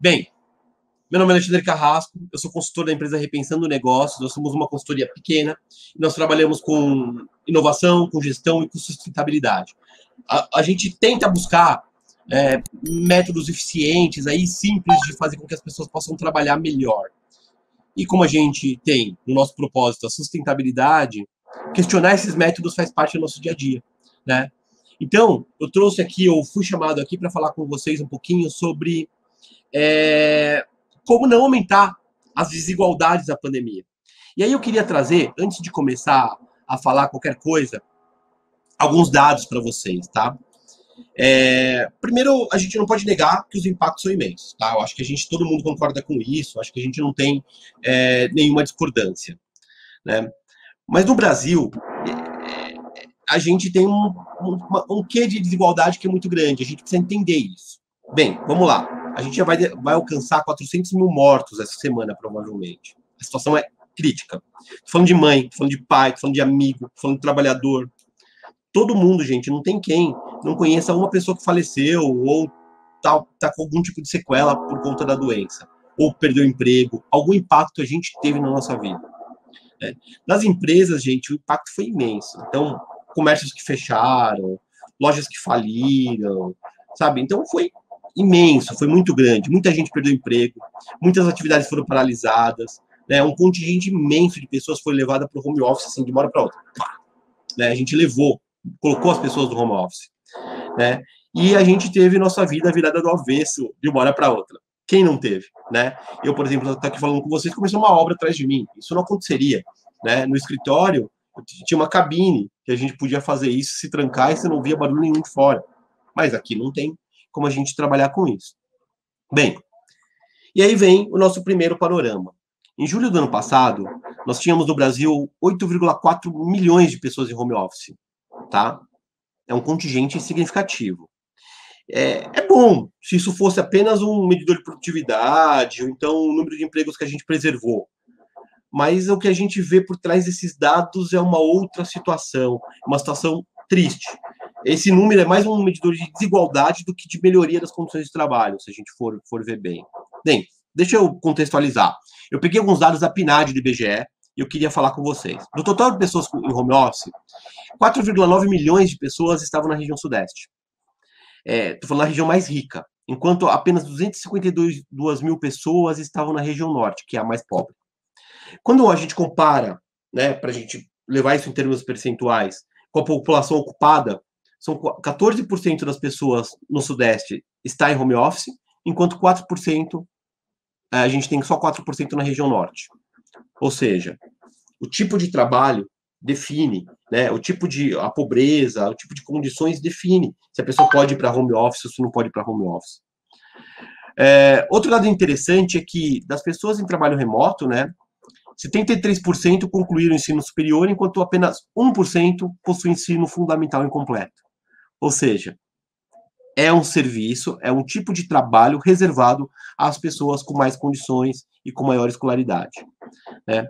Bem, meu nome é Alexandre Carrasco, eu sou consultor da empresa Repensando Negócios, nós somos uma consultoria pequena, nós trabalhamos com inovação, com gestão e com sustentabilidade. A gente tenta buscar métodos eficientes, aí simples de fazer com que as pessoas possam trabalhar melhor. E como a gente tem no nosso propósito a sustentabilidade, questionar esses métodos faz parte do nosso dia a dia, né? Então, eu fui chamado aqui para falar com vocês um pouquinho sobre como não aumentar as desigualdades da pandemia. E aí eu queria trazer, antes de começar a falar qualquer coisa, alguns dados para vocês, tá? Primeiro, a gente não pode negar que os impactos são imensos, tá? Eu acho que todo mundo concorda com isso, acho que a gente não tem nenhuma discordância, né? Mas no Brasil, a gente tem um quê de desigualdade que é muito grande, a gente precisa entender isso. Bem, vamos lá. A gente já vai alcançar 400 mil mortos essa semana, provavelmente. A situação é crítica. Tô falando de mãe, tô falando de pai, tô falando de amigo, tô falando de trabalhador. Todo mundo, gente, não tem quem não conheça uma pessoa que faleceu ou tá com algum tipo de sequela por conta da doença, ou perdeu o emprego, algum impacto a gente teve na nossa vida. Nas empresas, gente, o impacto foi imenso. Então, comércios que fecharam, lojas que faliram, sabe? Então, foi imenso, foi muito grande. Muita gente perdeu emprego, muitas atividades foram paralisadas, né? Um contingente imenso de pessoas foi levada para o home office, assim, de uma hora para outra. Né? A gente colocou as pessoas no home office, né? E a gente teve nossa vida virada do avesso de uma hora para outra. Quem não teve, né? Eu, por exemplo, estou aqui falando com vocês, começou uma obra atrás de mim. Isso não aconteceria, né? No escritório, tinha uma cabine que a gente podia fazer isso, se trancar e você não via barulho nenhum de fora. Mas aqui não tem como a gente trabalhar com isso. Bem, e aí vem o nosso primeiro panorama. Em julho do ano passado, nós tínhamos no Brasil 8,4 milhões de pessoas em home office, tá? É um contingente significativo. É bom se isso fosse apenas um medidor de produtividade, ou então o número de empregos que a gente preservou. Mas o que a gente vê por trás desses dados é uma outra situação, uma situação triste. Esse número é mais um medidor de desigualdade do que de melhoria das condições de trabalho, se a gente for ver bem. Bem, deixa eu contextualizar. Eu peguei alguns dados da PNAD do IBGE e eu queria falar com vocês. Do total de pessoas em home office, 4,9 milhões de pessoas estavam na região sudeste. Estou falando da região mais rica, enquanto apenas 252 mil pessoas estavam na região norte, que é a mais pobre. Quando a gente compara, né, para a gente levar isso em termos percentuais, com a população ocupada, são 14% das pessoas no Sudeste está em home office, enquanto 4%, a gente tem só 4% na região Norte. Ou seja, o tipo de trabalho define, né, a pobreza, o tipo de condições define se a pessoa pode ir para home office ou se não pode ir para home office. Outro dado interessante é que das pessoas em trabalho remoto, né, 73% concluíram o ensino superior, enquanto apenas 1% possui ensino fundamental incompleto. Ou seja, é um serviço, é um tipo de trabalho reservado às pessoas com mais condições e com maior escolaridade. Né?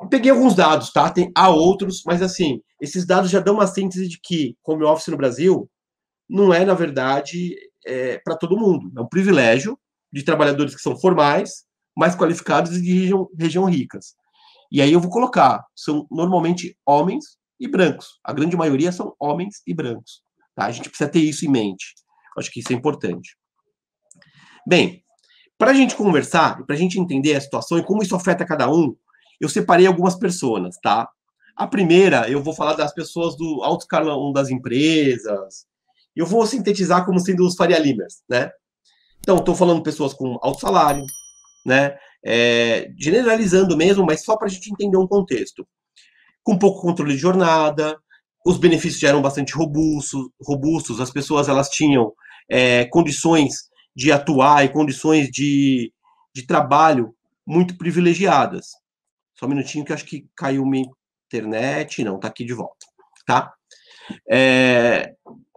Peguei alguns dados, tá? Há outros, mas assim, esses dados já dão uma síntese de que home office no Brasil não é, na verdade, para todo mundo. É um privilégio de trabalhadores que são formais, mais qualificados e de região ricas. E aí eu vou colocar, são normalmente homens e brancos. A grande maioria são homens e brancos. Tá? A gente precisa ter isso em mente. Acho que isso é importante. Bem, para a gente conversar, para a gente entender a situação e como isso afeta cada um, eu separei algumas pessoas, tá? A primeira, eu vou falar das pessoas do alto escalão das empresas. Eu vou sintetizar como sendo os Faria Limers, né? Então, estou falando pessoas com alto salário, né? Generalizando mesmo, mas só para a gente entender um contexto. Com pouco controle de jornada, os benefícios já eram bastante robustos, as pessoas elas tinham condições de atuar e condições de trabalho muito privilegiadas. Só um minutinho que eu acho que caiu minha internet. Não, está aqui de volta. Tá?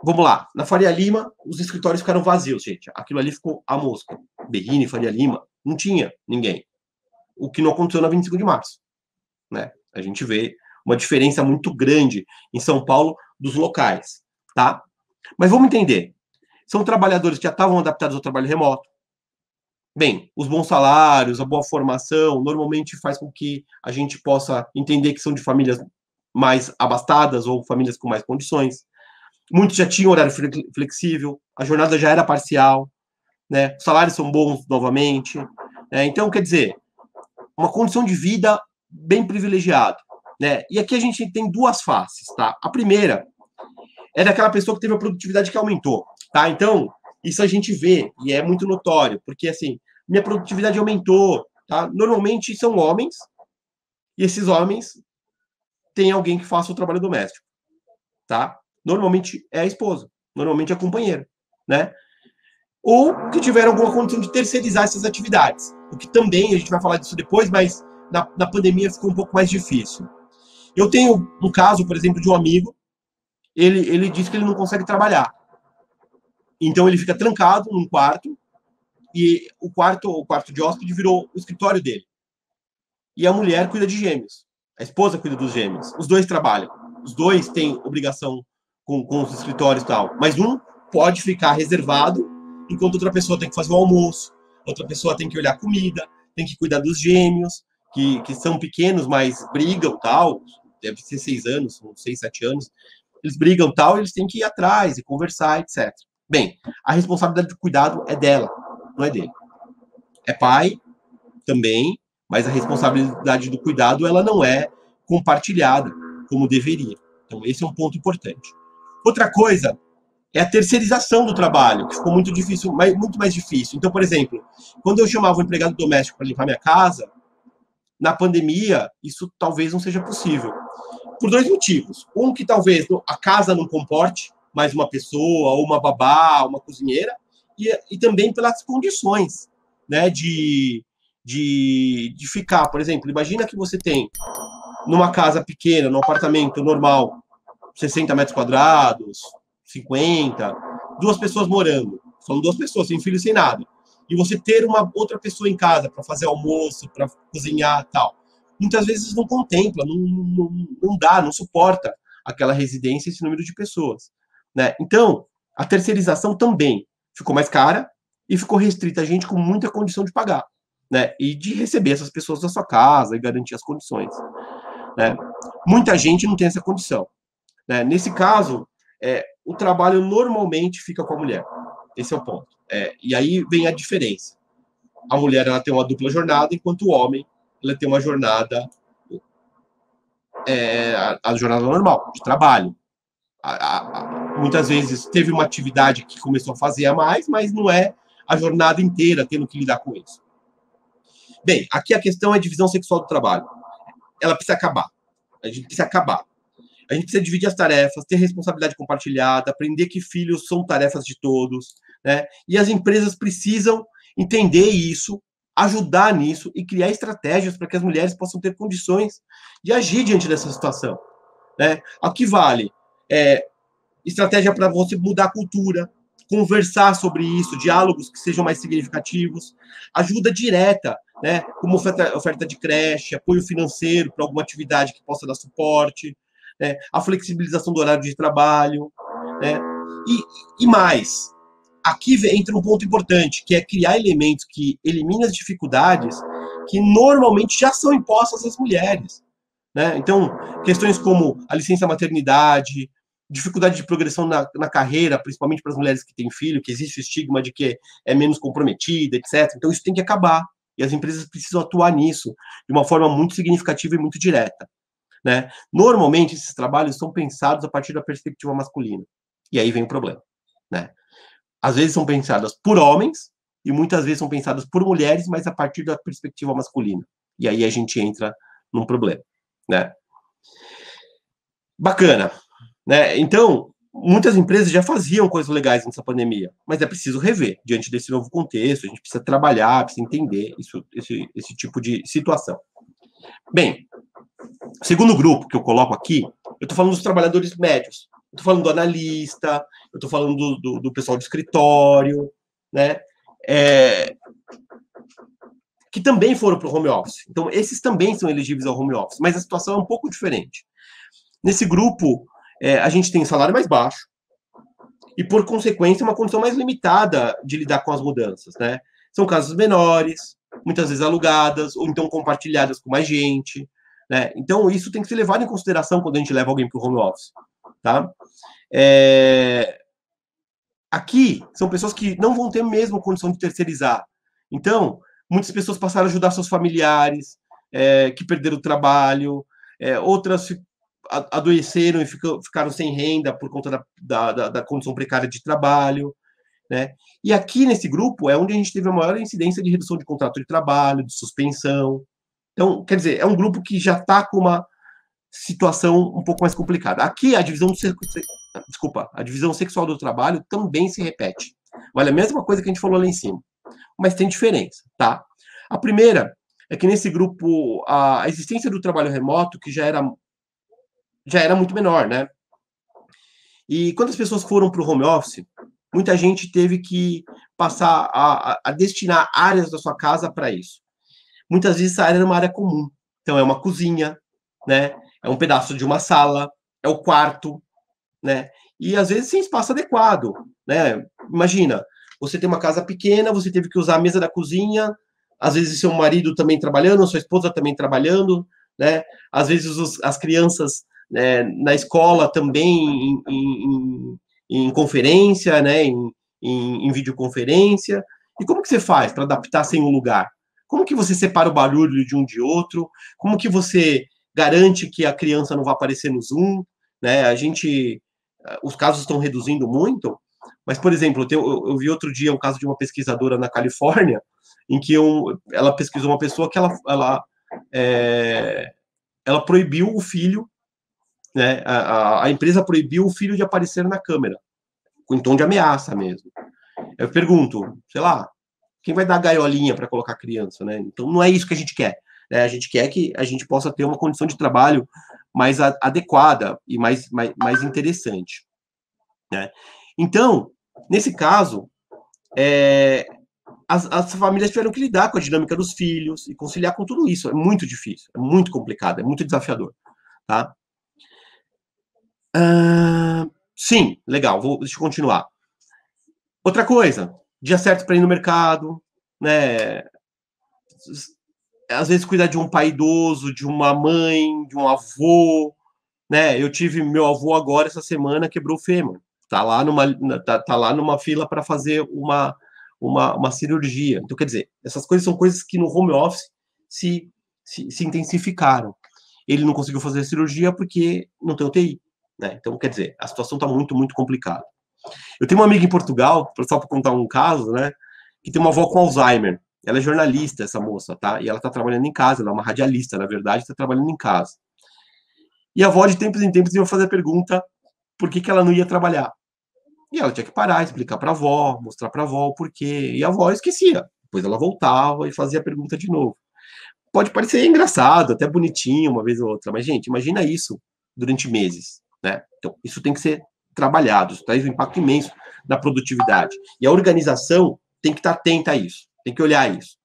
Vamos lá. Na Faria Lima, os escritórios ficaram vazios, gente. Aquilo ali ficou a mosca. Berrini, Faria Lima, não tinha ninguém. O que não aconteceu na 25 de março. Né? A gente vê uma diferença muito grande em São Paulo dos locais. Tá? Mas vamos entender. São trabalhadores que já estavam adaptados ao trabalho remoto. Bem, os bons salários, a boa formação, normalmente faz com que a gente possa entender que são de famílias mais abastadas ou famílias com mais condições. Muitos já tinham horário flexível, a jornada já era parcial, né? Os salários são bons novamente. Né? Então, quer dizer, uma condição de vida bem privilegiada. Né? E aqui a gente tem duas faces. Tá? A primeira é daquela pessoa que teve a produtividade que aumentou. Tá? Então, isso a gente vê, e é muito notório, porque assim, minha produtividade aumentou. Tá? Normalmente são homens, e esses homens têm alguém que faça o trabalho doméstico. Tá? Normalmente é a esposa, normalmente é a companheira. Né? Ou que tiveram alguma condição de terceirizar essas atividades. O que também, a gente vai falar disso depois, mas na pandemia ficou um pouco mais difícil. Eu tenho um caso, por exemplo, de um amigo, ele diz que ele não consegue trabalhar. Então ele fica trancado num quarto, e o quarto de hóspede virou o escritório dele. E a mulher cuida de gêmeos. A esposa cuida dos gêmeos. Os dois trabalham. Os dois têm obrigação com os escritórios e tal. Mas um pode ficar reservado, enquanto outra pessoa tem que fazer o almoço, outra pessoa tem que olhar a comida, tem que cuidar dos gêmeos, que são pequenos, mas brigam tal. Deve ser 6 anos, 6, 7 anos. Eles brigam tal, eles têm que ir atrás e conversar, etc. Bem, a responsabilidade do cuidado é dela, não é dele. É pai também, mas a responsabilidade do cuidado ela não é compartilhada como deveria. Então, esse é um ponto importante. Outra coisa é a terceirização do trabalho, que ficou muito difícil, muito mais difícil. Então, por exemplo, quando eu chamava o empregado doméstico para limpar minha casa, na pandemia, isso talvez não seja possível. Por dois motivos. Um, que talvez a casa não comporte mais uma pessoa, ou uma babá, uma cozinheira, e também pelas condições, né, de ficar. Por exemplo, imagina que você tem numa casa pequena, num apartamento normal, 60 metros quadrados, 50, duas pessoas morando. São duas pessoas, sem filho, sem nada. E você ter uma outra pessoa em casa para fazer almoço, para cozinhar tal. Muitas vezes não contempla, não dá, não suporta aquela residência, esse número de pessoas. Né? Então, a terceirização também ficou mais cara e ficou restrita a gente com muita condição de pagar. Né? E de receber essas pessoas na sua casa e garantir as condições. Né? Muita gente não tem essa condição. Né? Nesse caso, o trabalho normalmente fica com a mulher. Esse é o ponto. E aí vem a diferença. A mulher ela tem uma dupla jornada, enquanto o homem ela tem uma jornada, a jornada normal, de trabalho. Muitas vezes teve uma atividade que começou a fazer a mais, mas não é a jornada inteira tendo que lidar com isso. Bem, aqui a questão é a divisão sexual do trabalho. Ela precisa acabar. A gente precisa acabar. A gente precisa dividir as tarefas, ter responsabilidade compartilhada, aprender que filhos são tarefas de todos, né? E as empresas precisam entender isso, ajudar nisso e criar estratégias para que as mulheres possam ter condições de agir diante dessa situação, né? Aqui vale estratégia para você mudar a cultura, conversar sobre isso, diálogos que sejam mais significativos, ajuda direta, né? Como oferta de creche, apoio financeiro para alguma atividade que possa dar suporte, né? A flexibilização do horário de trabalho, né? E mais, aqui entra um ponto importante, que é criar elementos que eliminem as dificuldades que normalmente já são impostas às mulheres. Né? Então, questões como a licença maternidade, dificuldade de progressão na carreira, principalmente para as mulheres que têm filho, que existe o estigma de que é menos comprometida, etc. Então, isso tem que acabar. E as empresas precisam atuar nisso de uma forma muito significativa e muito direta. Né? Normalmente, esses trabalhos são pensados a partir da perspectiva masculina. E aí vem o problema. Né? Às vezes são pensadas por homens e muitas vezes são pensadas por mulheres, mas a partir da perspectiva masculina. E aí a gente entra num problema. Né? Bacana. Né? Então, muitas empresas já faziam coisas legais nessa pandemia, mas é preciso rever diante desse novo contexto, a gente precisa trabalhar, precisa entender esse tipo de situação. Bem, segundo grupo que eu coloco aqui, eu estou falando dos trabalhadores médios, eu estou falando do analista, eu estou falando do pessoal de escritório, né? Que também foram para o home office. Então, esses também são elegíveis ao home office, mas a situação é um pouco diferente. Nesse grupo, a gente tem um salário mais baixo e, por consequência, uma condição mais limitada de lidar com as mudanças, né? São casas menores, muitas vezes alugadas, ou então compartilhadas com mais gente, né? Então, isso tem que ser levado em consideração quando a gente leva alguém para o home office, tá? Aqui, são pessoas que não vão ter mesmo condição de terceirizar. Então, muitas pessoas passaram a ajudar seus familiares, que perderam o trabalho, outras adoeceram e ficaram sem renda por conta da condição precária de trabalho, né? E aqui nesse grupo é onde a gente teve a maior incidência de redução de contrato de trabalho, de suspensão. Então, quer dizer, é um grupo que já está com uma situação um pouco mais complicada. Aqui a divisão sexual do trabalho também se repete. Olha, a mesma coisa que a gente falou lá em cima, mas tem diferença, tá? A primeira é que nesse grupo a existência do trabalho remoto que já era muito menor, né? E quando as pessoas foram para o home office, muita gente teve que passar a destinar áreas da sua casa para isso. Muitas vezes essa área era uma área comum. Então, é uma cozinha, né? É um pedaço de uma sala, é o quarto, né? E às vezes sem espaço adequado, né? Imagina, você tem uma casa pequena, você teve que usar a mesa da cozinha, às vezes seu marido também trabalhando, sua esposa também trabalhando, né? Às vezes as crianças, né, na escola também em conferência, né? Em videoconferência. E como que você faz para adaptar sem um lugar? Como que você separa o barulho de um de outro? Como que você garante que a criança não vai aparecer no Zoom? Né? Os casos estão reduzindo muito, mas, por exemplo, eu vi outro dia um caso de uma pesquisadora na Califórnia, em que ela pesquisou uma pessoa que ela proibiu o filho, né? A empresa proibiu o filho de aparecer na câmera, em tom de ameaça mesmo. Eu pergunto, sei lá, quem vai dar gaiolinha para colocar criança, né? Então não é isso que a gente quer, né? A gente quer que a gente possa ter uma condição de trabalho mais adequada e mais interessante, né? Então, nesse caso, as famílias tiveram que lidar com a dinâmica dos filhos e conciliar com tudo isso. É muito difícil, é muito complicado, é muito desafiador, tá? Sim, legal, deixa eu continuar. Outra coisa, dia certo para ir no mercado, né? Às vezes cuidar de um pai idoso, de uma mãe, de um avô, né? Eu tive meu avô agora essa semana, quebrou o fêmur, tá lá numa fila para fazer uma cirurgia. Então, quer dizer, essas coisas são coisas que no home office se intensificaram. Ele não conseguiu fazer a cirurgia porque não tem UTI, né? Então, quer dizer, a situação está muito, muito complicada. Eu tenho uma amiga em Portugal, só para contar um caso, né? Que tem uma avó com Alzheimer. Ela é jornalista, essa moça, tá? E ela tá trabalhando em casa, ela é uma radialista, na verdade, tá trabalhando em casa. E a avó, de tempos em tempos, ia fazer a pergunta por que ela não ia trabalhar. E ela tinha que parar, explicar pra avó, mostrar pra avó o porquê. E a avó esquecia. Depois ela voltava e fazia a pergunta de novo. Pode parecer engraçado, até bonitinho, uma vez ou outra, mas, gente, imagina isso durante meses, né? Então, isso tem que ser trabalhado, isso traz um impacto imenso na produtividade. E a organização tem que estar atenta a isso, tem que olhar isso.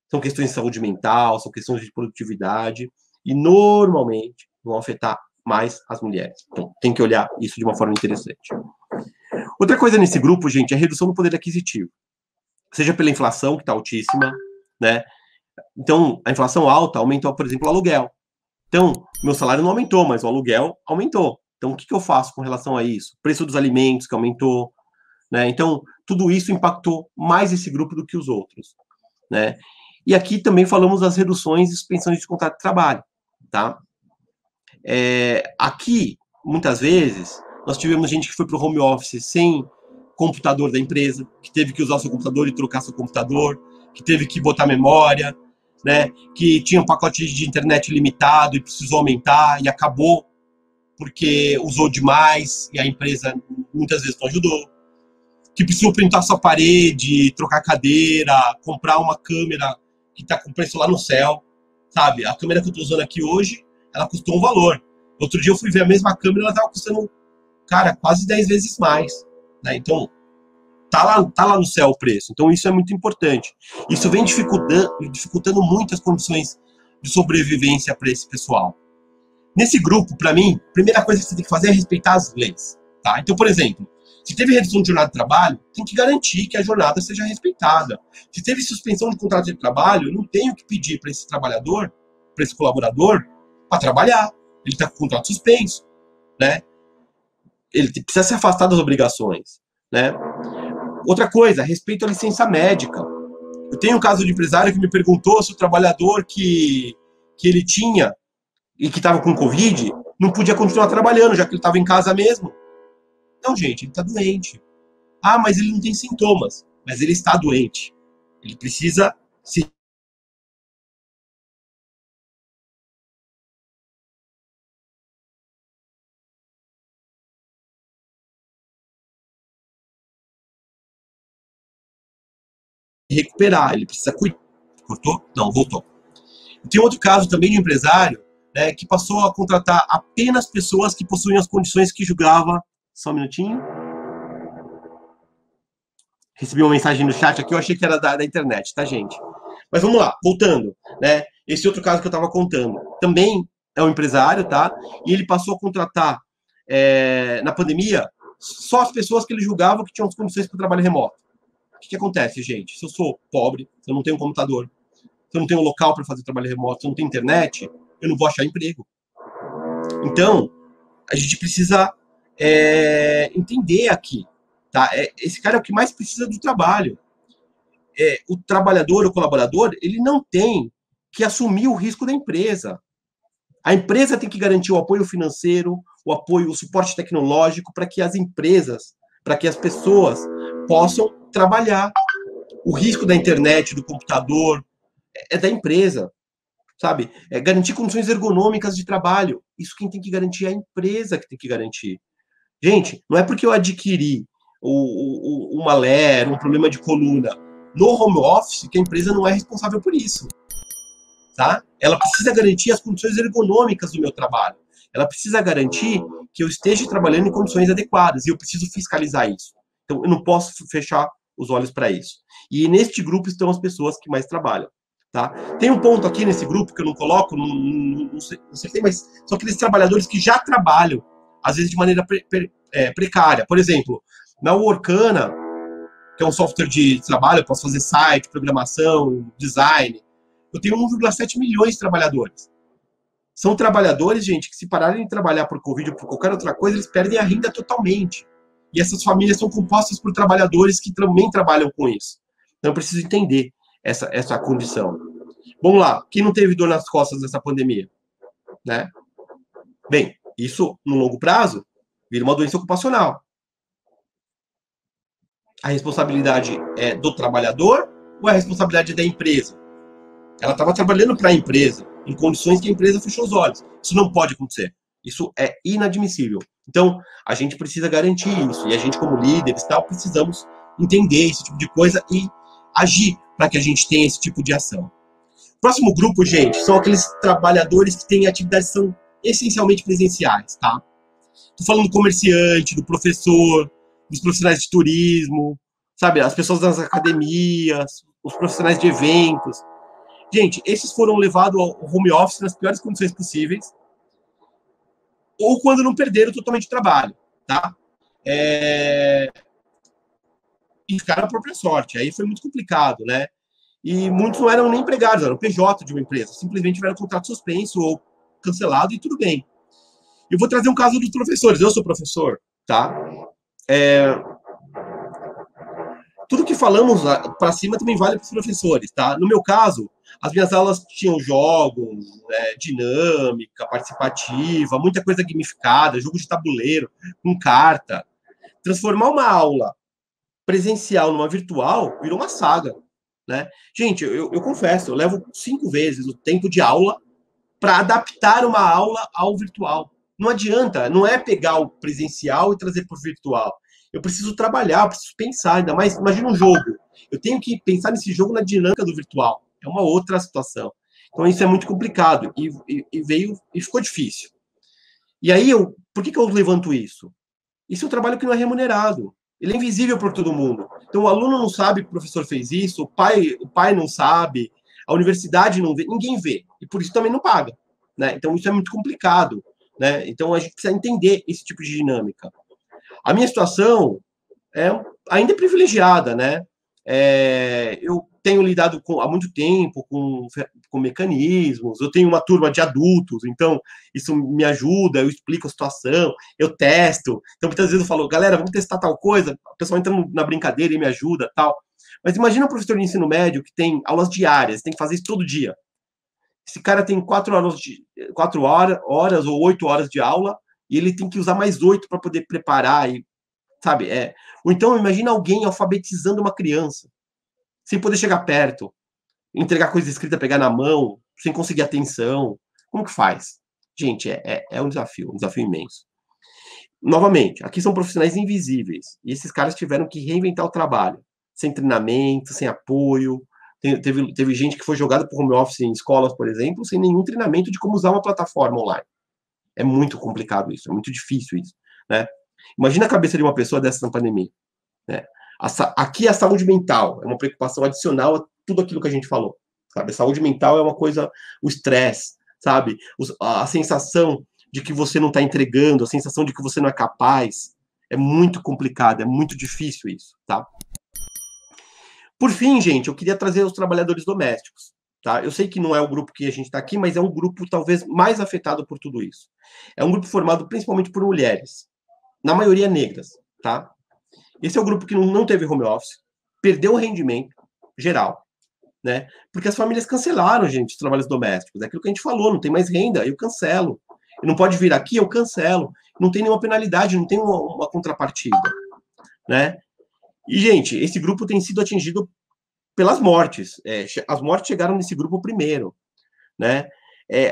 São questões de saúde mental, são questões de produtividade, e normalmente vão afetar mais as mulheres. Então, tem que olhar isso de uma forma interessante. Outra coisa nesse grupo, gente, é a redução do poder aquisitivo. Seja pela inflação, que está altíssima, né? Então, a inflação alta aumentou, por exemplo, o aluguel. Então, meu salário não aumentou, mas o aluguel aumentou. Então, o que eu faço com relação a isso? O preço dos alimentos que aumentou, né? Então, tudo isso impactou mais esse grupo do que os outros, né? E aqui também falamos das reduções e suspensões de contrato de trabalho, tá? Aqui, muitas vezes, nós tivemos gente que foi para o home office sem computador da empresa, que teve que usar o seu computador e trocar seu computador, que teve que botar memória, né? Que tinha um pacote de internet limitado e precisou aumentar e acabou porque usou demais e a empresa muitas vezes não ajudou. Que precisou pintar sua parede, trocar cadeira, comprar uma câmera que está com preço lá no céu, sabe? A câmera que eu estou usando aqui hoje, ela custou um valor. Outro dia eu fui ver a mesma câmera, ela estava custando, cara, quase 10 vezes mais, né? Então, tá lá no céu o preço. Então, isso é muito importante. Isso vem dificultando muito as condições de sobrevivência para esse pessoal. Nesse grupo, para mim, a primeira coisa que você tem que fazer é respeitar as leis, tá? Então, por exemplo, Se teve redução de jornada de trabalho, tem que garantir que a jornada seja respeitada. Se teve suspensão de contrato de trabalho, eu não tenho que pedir para esse trabalhador, para esse colaborador, para trabalhar. Ele está com o contrato suspenso, né? Ele precisa se afastar das obrigações, né? Outra coisa, respeito à licença médica. Eu tenho um caso de empresário que me perguntou se o trabalhador que ele tinha e que estava com Covid não podia continuar trabalhando, já que ele estava em casa mesmo. Não, gente, ele está doente. Ah, mas ele não tem sintomas. Mas ele está doente. Ele precisa se recuperar, ele precisa cuidar. Cortou? Não, voltou. Tem outro caso também de um empresário, né, que passou a contratar apenas pessoas que possuíam as condições que julgava. Só um minutinho. Recebi uma mensagem no chat aqui, eu achei que era da internet, tá, gente? Mas vamos lá, voltando, né? Esse outro caso que eu estava contando, também é um empresário, tá? E ele passou a contratar, na pandemia, só as pessoas que ele julgava que tinham as condições para o trabalho remoto. O que acontece, gente? Se eu sou pobre, se eu não tenho um computador, se eu não tenho um local para fazer trabalho remoto, se eu não tenho internet, eu não vou achar emprego. Então, a gente precisa entender aqui, tá? Esse cara é o que mais precisa do trabalho. O trabalhador, o colaborador, ele não tem que assumir o risco da empresa. A empresa tem que garantir o apoio financeiro, o apoio, o suporte tecnológico para que as empresas, para que as pessoas possam trabalhar. O risco da internet, do computador, é da empresa, sabe? É garantir condições ergonômicas de trabalho. Isso quem tem que garantir é a empresa que tem que garantir. Gente, não é porque eu adquiri uma LER, um problema de coluna no home office que a empresa não é responsável por isso. Tá? Ela precisa garantir as condições ergonômicas do meu trabalho. Ela precisa garantir que eu esteja trabalhando em condições adequadas e eu preciso fiscalizar isso. Então, eu não posso fechar os olhos para isso. E neste grupo estão as pessoas que mais trabalham. Tá? Tem um ponto aqui nesse grupo que eu não coloco, não sei, mas são aqueles trabalhadores que já trabalham, às vezes de maneira precária. Por exemplo, na Workana, que é um software de trabalho, eu posso fazer site, programação, design. Eu tenho 1,7 milhões de trabalhadores. São trabalhadores, gente, que se pararem de trabalhar por Covid ou por qualquer outra coisa, eles perdem a renda totalmente. E essas famílias são compostas por trabalhadores que também trabalham com isso. Então, eu preciso entender essa condição. Vamos lá. Quem não teve dor nas costas dessa pandemia? Né? Bem, isso, no longo prazo, vira uma doença ocupacional. A responsabilidade é do trabalhador ou a responsabilidade é da empresa? Ela estava trabalhando para a empresa, em condições que a empresa fechou os olhos. Isso não pode acontecer. Isso é inadmissível. Então, a gente precisa garantir isso. E a gente, como líderes, precisamos entender esse tipo de coisa e agir para que a gente tenha esse tipo de ação. Próximo grupo, gente, são aqueles trabalhadores que têm atividades que são essencialmente presenciais, tá? Estou falando do comerciante, do professor, dos profissionais de turismo, sabe? As pessoas das academias, os profissionais de eventos. Gente, esses foram levados ao home office nas piores condições possíveis, ou quando não perderam totalmente o trabalho, tá? E ficaram à própria sorte. Aí foi muito complicado, né? E muitos não eram nem empregados, eram PJ de uma empresa. Simplesmente tiveram contrato suspenso ou cancelado e tudo bem. Eu vou trazer um caso dos professores. Eu sou professor, tá? Tudo que falamos para cima também vale para os professores, tá? No meu caso, as minhas aulas tinham jogos, dinâmica, participativa, muita coisa gamificada, jogo de tabuleiro, com carta. Transformar uma aula presencial numa virtual virou uma saga, né? Gente, eu confesso, eu levo 5 vezes o tempo de aula para adaptar uma aula ao virtual. Não adianta, não é pegar o presencial e trazer para o virtual. Eu preciso trabalhar, eu preciso pensar, ainda mais, imagina um jogo. Eu tenho que pensar nesse jogo na dinâmica do virtual. É uma outra situação. Então, isso é muito complicado. E veio, e ficou difícil. E aí, por que eu levanto isso? Isso é um trabalho que não é remunerado. Ele é invisível por todo mundo. Então, o aluno não sabe que o professor fez isso, o pai não sabe, a universidade não vê, ninguém vê. E por isso também não paga. Né? Então, isso é muito complicado. Né? Então, a gente precisa entender esse tipo de dinâmica. A minha situação é, ainda é privilegiada, né? Eu tenho lidado há muito tempo com mecanismos, eu tenho uma turma de adultos, então isso me ajuda, eu explico a situação, eu testo. Então, muitas vezes eu falo, galera, vamos testar tal coisa, o pessoal entra na brincadeira e me ajuda, tal. Mas imagina um professor de ensino médio que tem aulas diárias, tem que fazer isso todo dia. Esse cara tem 4 horas ou 8 horas de aula e ele tem que usar mais 8 para poder preparar e, sabe? Ou então imagina alguém alfabetizando uma criança sem poder chegar perto, entregar coisa escrita, pegar na mão, sem conseguir atenção. Como que faz? Gente, é um desafio imenso. Novamente, aqui são profissionais invisíveis e esses caras tiveram que reinventar o trabalho, sem treinamento, sem apoio. Teve gente que foi jogada por home office em escolas, por exemplo, sem nenhum treinamento de como usar uma plataforma online. É muito complicado isso, é muito difícil isso, né? Imagina a cabeça de uma pessoa dessa na pandemia, né? Aqui a saúde mental é uma preocupação adicional a tudo aquilo que a gente falou, sabe? A saúde mental é uma coisa, o estresse, sabe? A sensação de que você não está entregando, a sensação de que você não é capaz, é muito complicado, é muito difícil isso, tá? Por fim, gente, eu queria trazer os trabalhadores domésticos, tá? Eu sei que não é o grupo que a gente está aqui, mas é um grupo talvez mais afetado por tudo isso. É um grupo formado principalmente por mulheres, na maioria negras, tá? Esse é o grupo que não teve home office, perdeu o rendimento geral, né? Porque as famílias cancelaram, gente, os trabalhos domésticos. É aquilo que a gente falou, não tem mais renda, eu cancelo. E não pode vir aqui, eu cancelo. Não tem nenhuma penalidade, não tem uma contrapartida, né? E, gente, esse grupo tem sido atingido pelas mortes. As mortes chegaram nesse grupo primeiro, né?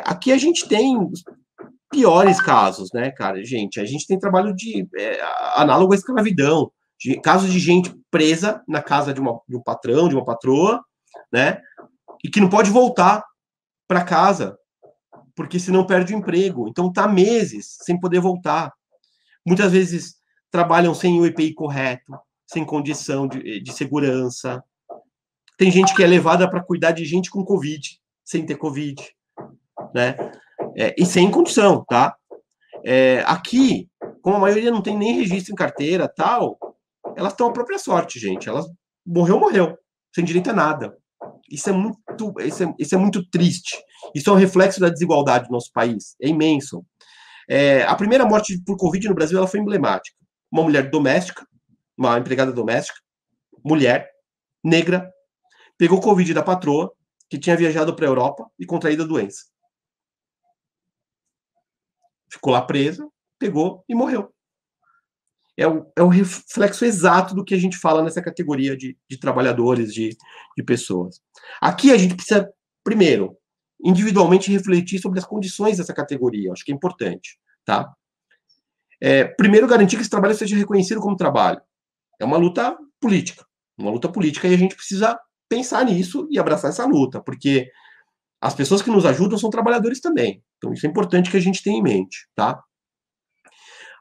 Aqui a gente tem os piores casos, né, cara? Gente, a gente tem trabalho análogo à escravidão, casos de gente presa na casa de um patrão, de uma patroa, né? E que não pode voltar para casa, porque senão perde o emprego. Então tá meses sem poder voltar. Muitas vezes trabalham sem o EPI correto, sem condição de segurança. Tem gente que é levada para cuidar de gente com Covid, sem ter Covid, né? E sem condição, tá? Aqui, como a maioria não tem nem registro em carteira, tal, elas estão à própria sorte, gente. Elas morreu, sem direito a nada. Isso é muito triste. Isso é um reflexo da desigualdade do nosso país. É imenso. A primeira morte por Covid no Brasil ela foi emblemática. Uma mulher doméstica, uma empregada doméstica, mulher, negra, pegou Covid da patroa, que tinha viajado para a Europa e contraído a doença. Ficou lá presa, pegou e morreu. É o reflexo exato do que a gente fala nessa categoria de trabalhadores, de pessoas. Aqui a gente precisa, primeiro, individualmente refletir sobre as condições dessa categoria. Acho que é importante, tá? Primeiro, garantir que esse trabalho seja reconhecido como trabalho. É uma luta política. E a gente precisa pensar nisso e abraçar essa luta, porque as pessoas que nos ajudam são trabalhadores também. Então, isso é importante que a gente tenha em mente, tá?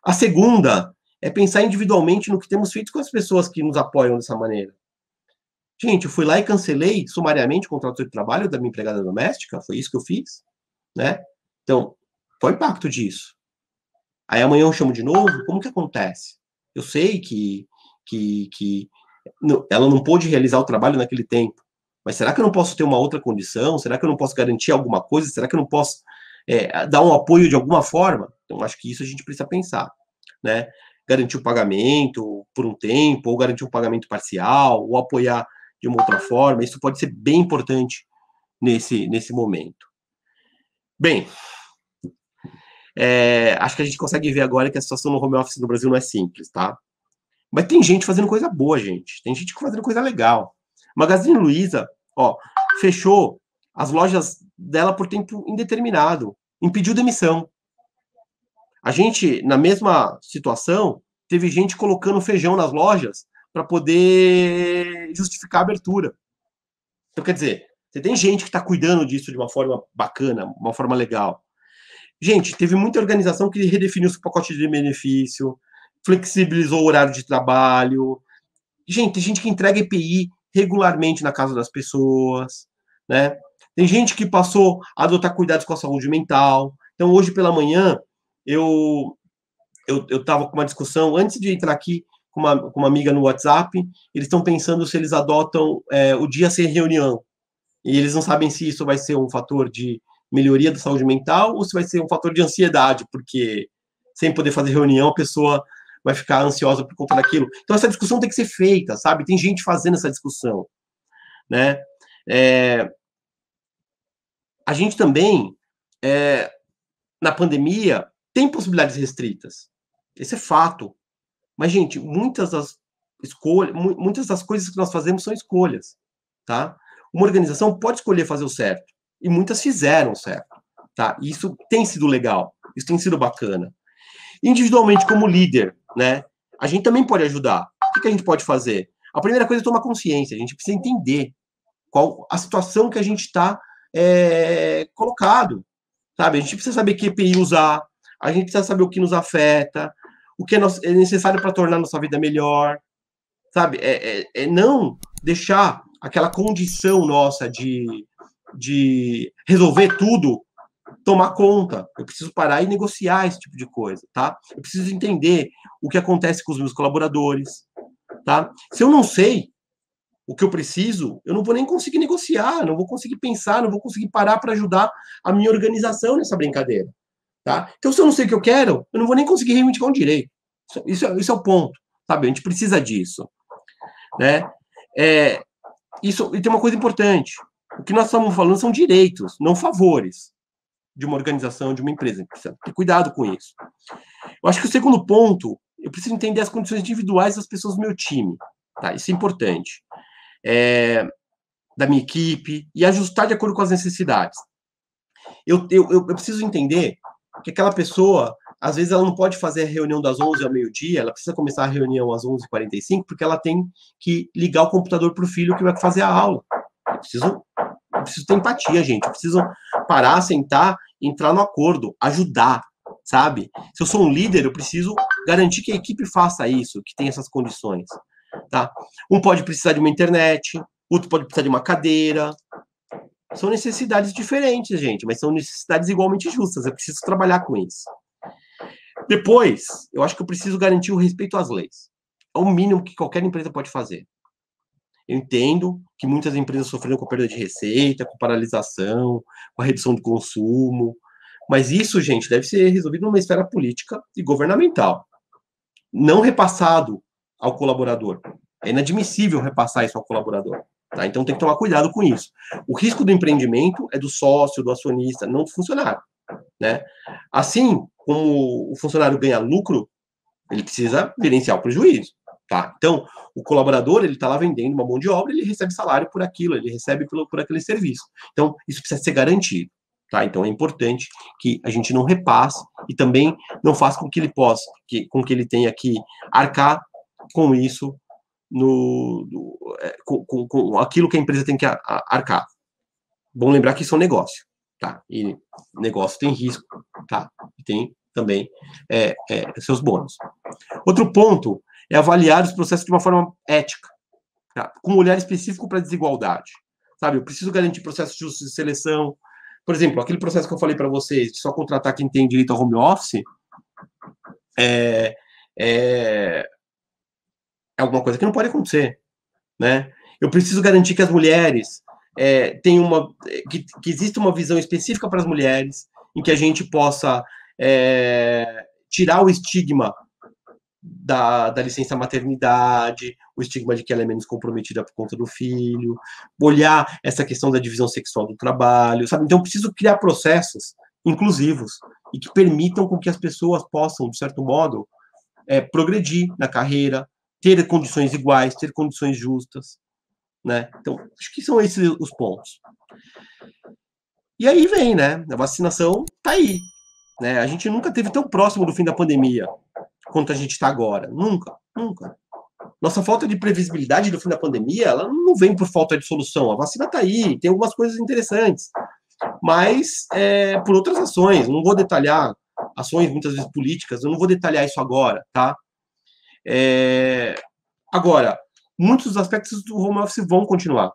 A segunda é pensar individualmente no que temos feito com as pessoas que nos apoiam dessa maneira. Gente, eu fui lá e cancelei sumariamente o contrato de trabalho da minha empregada doméstica, foi isso que eu fiz, né? Então, qual é o impacto disso? Aí amanhã eu chamo de novo, como que acontece? Eu sei que ela não pôde realizar o trabalho naquele tempo, mas será que eu não posso ter uma outra condição? Será que eu não posso garantir alguma coisa? Será que eu não posso dar um apoio de alguma forma? Então, acho que isso a gente precisa pensar, né? Garantir o pagamento por um tempo, ou garantir um pagamento parcial, ou apoiar de uma outra forma, isso pode ser bem importante nesse momento. Bem, acho que a gente consegue ver agora que a situação no home office no Brasil não é simples, tá? Mas tem gente fazendo coisa boa, gente. Tem gente fazendo coisa legal. Magazine Luiza, ó, fechou as lojas dela por tempo indeterminado, impediu demissão. A gente, na mesma situação, teve gente colocando feijão nas lojas para poder justificar a abertura. Então, quer dizer, você tem gente que está cuidando disso de uma forma bacana, uma forma legal. Gente, teve muita organização que redefiniu seu pacote de benefício, flexibilizou o horário de trabalho. Gente, tem gente que entrega EPI regularmente na casa das pessoas, né? Tem gente que passou a adotar cuidados com a saúde mental. Então, hoje pela manhã, eu estava com uma discussão, antes de entrar aqui, com uma amiga no WhatsApp, eles estão pensando se eles adotam o dia sem reunião. E eles não sabem se isso vai ser um fator de melhoria da saúde mental ou se vai ser um fator de ansiedade, porque sem poder fazer reunião, a pessoa vai ficar ansiosa por conta daquilo. Então, essa discussão tem que ser feita, sabe? Tem gente fazendo essa discussão, né? A gente também, na pandemia, tem possibilidades restritas. Esse é fato. Mas, gente, muitas das coisas que nós fazemos são escolhas, tá? Uma organização pode escolher fazer o certo, e muitas fizeram o certo, tá? E isso tem sido legal, isso tem sido bacana. Individualmente, como líder, né? A gente também pode ajudar. O que a gente pode fazer? A primeira coisa é tomar consciência, a gente precisa entender qual a situação que a gente está colocado, sabe? A gente precisa saber que EPI usar, a gente precisa saber o que nos afeta, o que é necessário para tornar nossa vida melhor, sabe? Não deixar aquela condição nossa de resolver tudo tomar conta. Eu preciso parar e negociar esse tipo de coisa, tá? Eu preciso entender o que acontece com os meus colaboradores, tá? Se eu não sei o que eu preciso, eu não vou nem conseguir negociar, não vou conseguir pensar, não vou conseguir parar para ajudar a minha organização nessa brincadeira, tá? Então, se eu não sei o que eu quero, eu não vou nem conseguir reivindicar um direito. Isso é o ponto, sabe? A gente precisa disso, né? E tem uma coisa importante. O que nós estamos falando são direitos, não favores de uma organização, de uma empresa. A gente precisa ter cuidado com isso. Eu acho que o segundo ponto, eu preciso entender as condições individuais das pessoas do meu time, tá? Isso é importante. Da minha equipe, e ajustar de acordo com as necessidades. Eu preciso entender que aquela pessoa, às vezes, ela não pode fazer a reunião das 11 ao meio-dia, ela precisa começar a reunião às 11h45, porque ela tem que ligar o computador para o filho que vai fazer a aula. Eu preciso ter empatia, gente. Eu preciso parar, sentar, entrar no acordo, ajudar, sabe? Se eu sou um líder, eu preciso garantir que a equipe faça isso, que tenha essas condições, tá? Um pode precisar de uma internet, outro pode precisar de uma cadeira. São necessidades diferentes, gente, mas são necessidades igualmente justas. Eu preciso trabalhar com isso. Depois, eu acho que eu preciso garantir o respeito às leis. É o mínimo que qualquer empresa pode fazer. Eu entendo que muitas empresas sofreram com perda de receita, com paralisação, com a redução do consumo, mas isso, gente, deve ser resolvido numa esfera política e governamental, não repassado ao colaborador. É inadmissível repassar isso ao colaborador, tá? Então tem que tomar cuidado com isso. O risco do empreendimento é do sócio, do acionista, não do funcionário, né? Assim como o funcionário ganha lucro, ele precisa gerenciar o prejuízo. Tá? Então, o colaborador, ele está lá vendendo uma mão de obra, ele recebe salário por aquilo, ele recebe por aquele serviço. Então, isso precisa ser garantido. Tá? Então, é importante que a gente não repasse e também não faça com que ele possa, com que ele tenha que arcar com isso, com aquilo que a empresa tem que arcar. Bom lembrar que isso é um negócio. Tá? E negócio tem risco, tá? E tem também seus bônus. Outro ponto é avaliar os processos de uma forma ética, tá? Com um olhar específico para a desigualdade, sabe? Eu preciso garantir processos justos de seleção. Por exemplo, aquele processo que eu falei para vocês, de só contratar quem tem direito ao home office, é alguma coisa que não pode acontecer, né? Eu preciso garantir que as mulheres tenham que exista uma visão específica para as mulheres, em que a gente possa tirar o estigma da licença maternidade, o estigma de que ela é menos comprometida por conta do filho, olhar essa questão da divisão sexual do trabalho, sabe? Então, eu preciso criar processos inclusivos e que permitam com que as pessoas possam, de certo modo, progredir na carreira, ter condições iguais, ter condições justas, né? Então, acho que são esses os pontos. E aí vem, né? A vacinação tá aí, né? A gente nunca esteve tão próximo do fim da pandemia quanto a gente está agora. Nunca, nunca. Nossa falta de previsibilidade do fim da pandemia, ela não vem por falta de solução. A vacina está aí, tem algumas coisas interessantes, mas por outras ações. Não vou detalhar ações, muitas vezes políticas, eu não vou detalhar isso agora, tá? Agora, muitos dos aspectos do home office vão continuar,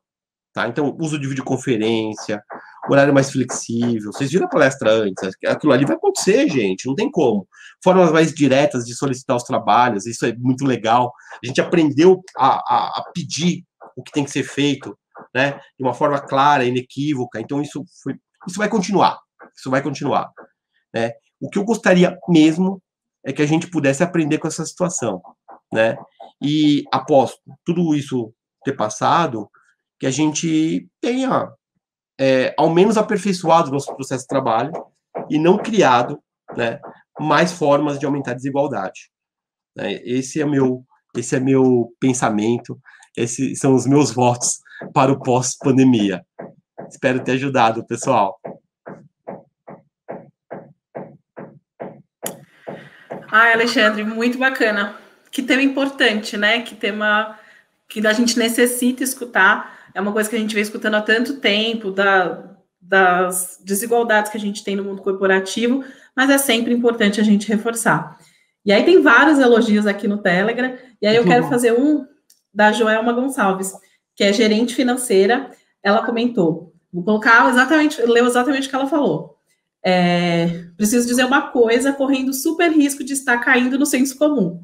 tá? Então, uso de videoconferência, horário mais flexível. Vocês viram a palestra antes? Aquilo ali vai acontecer, gente, não tem como. Formas mais diretas de solicitar os trabalhos, isso é muito legal. A gente aprendeu a pedir o que tem que ser feito, né? De uma forma clara, inequívoca. Então, isso vai continuar. Isso vai continuar, né? O que eu gostaria mesmo é que a gente pudesse aprender com essa situação, né? E após tudo isso ter passado, que a gente tenha ao menos aperfeiçoado o nosso processo de trabalho e não criado, né, mais formas de aumentar a desigualdade. Esse é meu pensamento, esses são os meus votos para o pós-pandemia. Espero ter ajudado, pessoal. Ai, Alexandre, muito bacana. Que tema importante, né? Que tema que a gente necessita escutar. É uma coisa que a gente vem escutando há tanto tempo, das desigualdades que a gente tem no mundo corporativo, mas é sempre importante a gente reforçar. E aí tem vários elogios aqui no Telegram, e aí eu quero fazer um da Joelma Gonçalves, que é gerente financeira. Ela comentou, vou colocar leu exatamente o que ela falou. Preciso dizer uma coisa, correndo super risco de estar caindo no senso comum.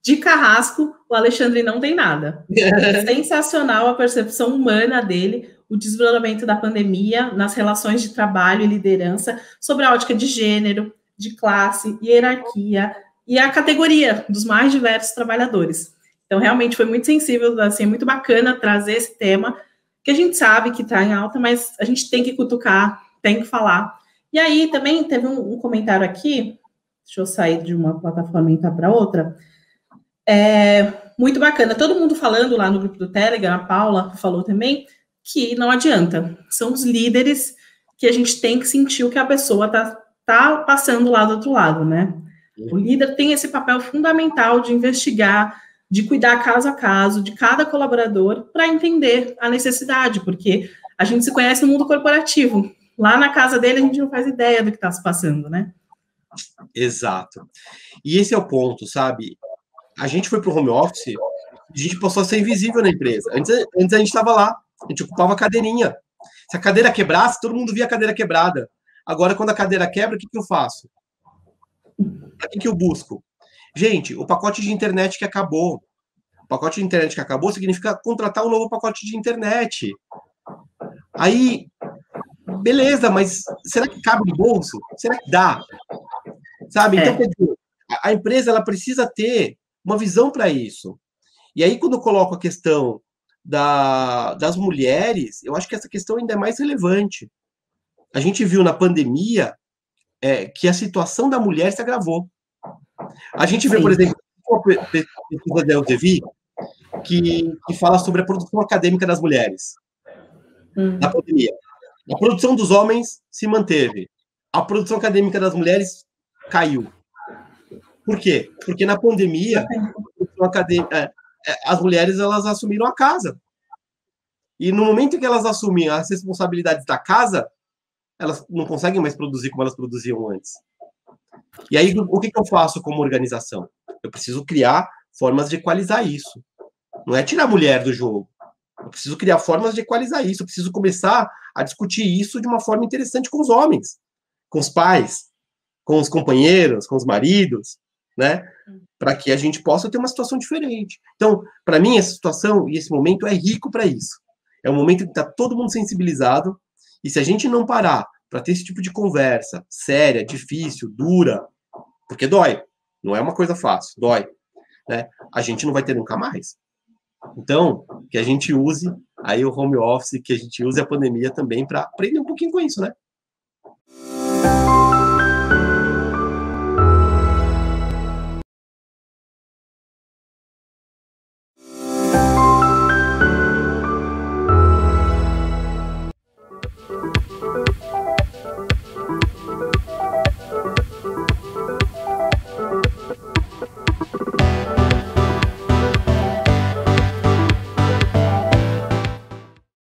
De carrasco, o Alexandre não tem nada. Sensacional a percepção humana dele, o desdobramento da pandemia nas relações de trabalho e liderança, sobre a ótica de gênero, de classe, hierarquia e a categoria dos mais diversos trabalhadores. Então, realmente foi muito sensível, assim, muito bacana trazer esse tema, que a gente sabe que está em alta, mas a gente tem que cutucar, tem que falar. E aí, também teve um comentário aqui, deixa eu sair de uma plataforma e entrar para outra, muito bacana, todo mundo falando lá no grupo do Telegram, a Paula falou também, que não adianta, são os líderes que a gente tem que sentir o que a pessoa tá passando lá do outro lado, né? O líder tem esse papel fundamental de investigar, de cuidar caso a caso de cada colaborador para entender a necessidade, porque a gente se conhece no mundo corporativo, lá na casa dele a gente não faz ideia do que está se passando, né? Exato. E esse é o ponto, sabe? A gente foi para o home office, a gente passou a ser invisível na empresa. Antes a gente estava lá, a gente ocupava a cadeirinha. Se a cadeira quebrasse, todo mundo via a cadeira quebrada. Agora, quando a cadeira quebra, o que eu faço? Para que eu busco? Gente, o pacote de internet que acabou. O pacote de internet que acabou significa contratar um novo pacote de internet. Aí, beleza, mas será que cabe no bolso? Será que dá? Sabe? Então, quer dizer, a empresa ela precisa ter uma visão para isso. E aí, quando eu coloco a questão das mulheres, eu acho que essa questão ainda é mais relevante. A gente viu na pandemia que a situação da mulher se agravou. A gente vê, por exemplo, uma pesquisa da Elsevier que fala sobre a produção acadêmica das mulheres na pandemia. A produção dos homens se manteve. A produção acadêmica das mulheres caiu. Por quê? Porque na pandemia, as mulheres elas assumiram a casa. E no momento em que elas assumem as responsabilidades da casa, elas não conseguem mais produzir como elas produziam antes. E aí, o que eu faço como organização? Eu preciso criar formas de equalizar isso. Não é tirar a mulher do jogo. Eu preciso criar formas de equalizar isso. Eu preciso começar a discutir isso de uma forma interessante com os homens, com os pais, com os companheiros, com os maridos, né? Para que a gente possa ter uma situação diferente. Então, para mim, essa situação e esse momento é rico para isso. É um momento que está todo mundo sensibilizado, e se a gente não parar para ter esse tipo de conversa séria, difícil, dura, porque dói, não é uma coisa fácil, dói, né? A gente não vai ter nunca mais. Então, que a gente use aí o home office, que a gente use a pandemia também para aprender um pouquinho com isso, né?